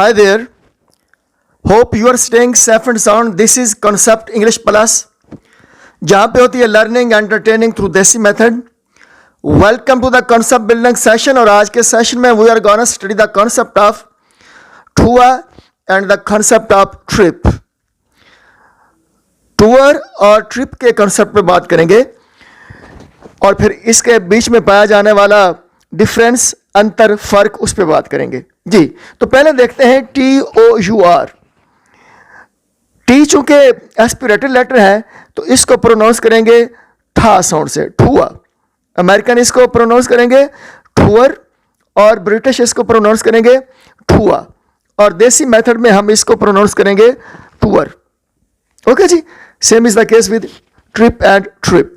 Hi there. Hope you are staying safe and sound. This is Concept English Plus, जहाँ पे होती है learning entertaining through desi method. Welcome to the concept building session. और आज के session में we are gonna study the concept of tour and the concept of trip. Tour और trip के कॉन्सेप्ट पे बात करेंगे और फिर इसके बीच में पाया जाने वाला डिफरेंस, अंतर, फर्क, उस पर बात करेंगे जी. तो पहले देखते हैं TOUR. टी चूंकि एस्पिरेटेड लेटर है तो इसको प्रोनाउंस करेंगे ठा साउंड से, ठुआ. अमेरिकन इसको प्रोनाउंस करेंगे ठुअर और ब्रिटिश इसको प्रोनाउंस करेंगे ठुआ, और देसी मेथड में हम इसको प्रोनाउंस करेंगे टूअर. ओके जी. Same is the case with trip and trip.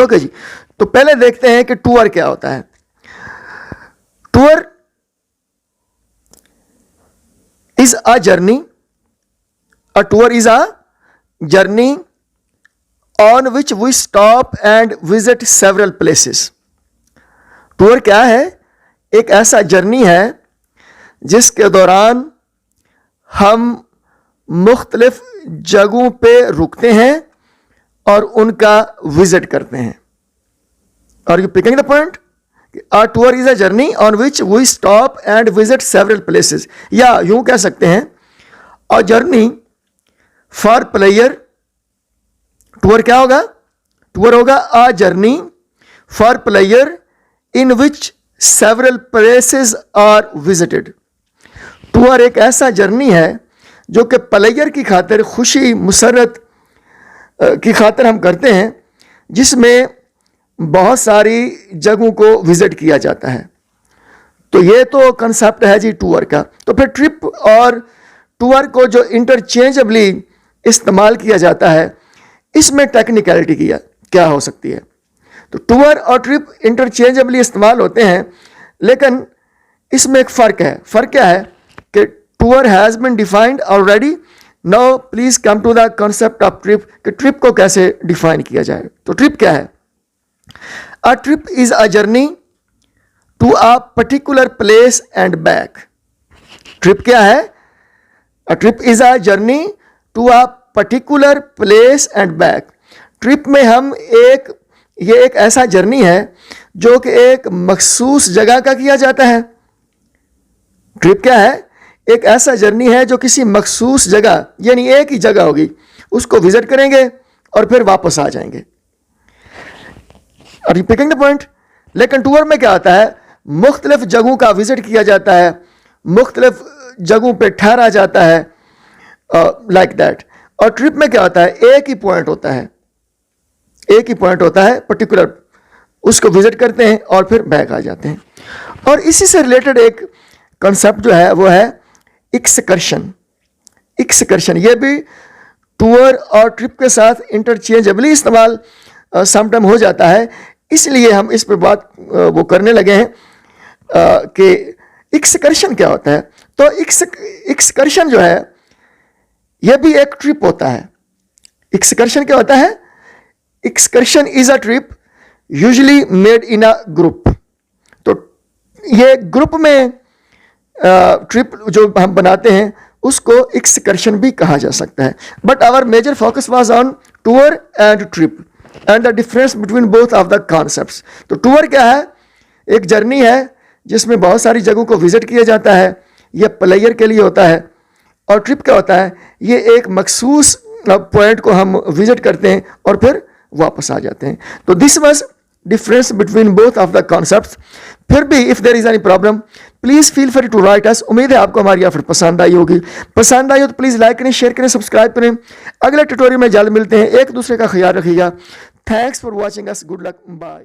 Okay जी. तो पहले देखते हैं कि टूअर क्या होता है. Tour is a journey. A tour is a journey on which we stop and visit several places. Tour क्या है? एक ऐसा जर्नी है जिसके दौरान हम मुख्तलिफ जगहों पे रुकते हैं और उनका विजिट करते हैं. Are you picking the point? A tour is a journey on which we stop and visit several places. या यूं कह सकते हैं, a journey for player. Tour क्या होगा? टूर होगा a journey for player in which several places are visited. Tour एक ऐसा जर्नी है जो कि प्लेयर की खातिर, खुशी मुसरत की खातिर हम करते हैं, जिसमें बहुत सारी जगहों को विजिट किया जाता है. तो ये तो कंसेप्ट है जी टूर का. तो फिर ट्रिप और टूर को जो इंटरचेंजेबली इस्तेमाल किया जाता है, इसमें टेक्निकलिटी क्या हो सकती है. तो टूर और ट्रिप इंटरचेंजेबली इस्तेमाल होते हैं, लेकिन इसमें एक फ़र्क है. फ़र्क क्या है कि tour has been defined already. Now please come to the concept of trip, कि ट्रिप को कैसे डिफाइन किया जाए. तो ट्रिप क्या है? A trip is a journey to a particular place and back. Trip क्या है? A trip is a journey to a particular place and back. Trip में हम ये एक ऐसा जर्नी है जो कि एक मखसूस जगह का किया जाता है. ट्रिप क्या है? एक ऐसा जर्नी है जो किसी मखसूस जगह, यानी एक ही जगह होगी, उसको विजिट करेंगे और फिर वापस आ जाएंगे. और पिकिंग द पॉइंट. लेकिन टूर में क्या होता है? मुख्तलिफ जगहों का विजिट किया जाता है, मुख्तलिफ जगहों पे ठहरा जाता है, लाइक दैट. और ट्रिप में क्या होता है? एक ही पॉइंट होता है, एक ही पॉइंट होता है पर्टिकुलर, उसको विजिट करते हैं और फिर बैक आ जाते हैं. और इसी से रिलेटेड एक कॉन्सेप्ट जो है वो है एक्सकर्शन. एक्सकर्शन ये भी टूर और ट्रिप के साथ इंटरचेंजेबली इस्तेमाल समटाइम हो जाता है, इसलिए हम इस पर बात वो करने लगे हैं कि एक्सकर्शन क्या होता है. तो एक्सकर्शन जो है यह भी एक ट्रिप होता है. एक्सकर्शन क्या होता है? Excursion is a trip usually made in a group. तो ये ग्रुप में ट्रिप जो हम बनाते हैं उसको एक्सकर्शन भी कहा जा सकता है. But our major focus was on tour and trip and the difference between both of the concepts. तो टूर क्या है? एक जर्नी है जिसमें बहुत सारी जगहों को विजिट किया जाता है, यह प्लेयर के लिए होता है. और ट्रिप क्या होता है? ये एक मखसूस पॉइंट को हम विजिट करते हैं और फिर वापस आ जाते हैं. तो this was difference between both of the concepts. फिर भी if there is any problem please feel free to write us. उम्मीद है आपको हमारी ऑफर पसंद आई होगी. पसंद आई हो तो प्लीज़ लाइक करें, शेयर करें, सब्सक्राइब करें. अगले ट्यूटोरियल में जल्द मिलते हैं. एक दूसरे का ख्याल रखिएगा. Thanks for watching us. Good luck. Bye.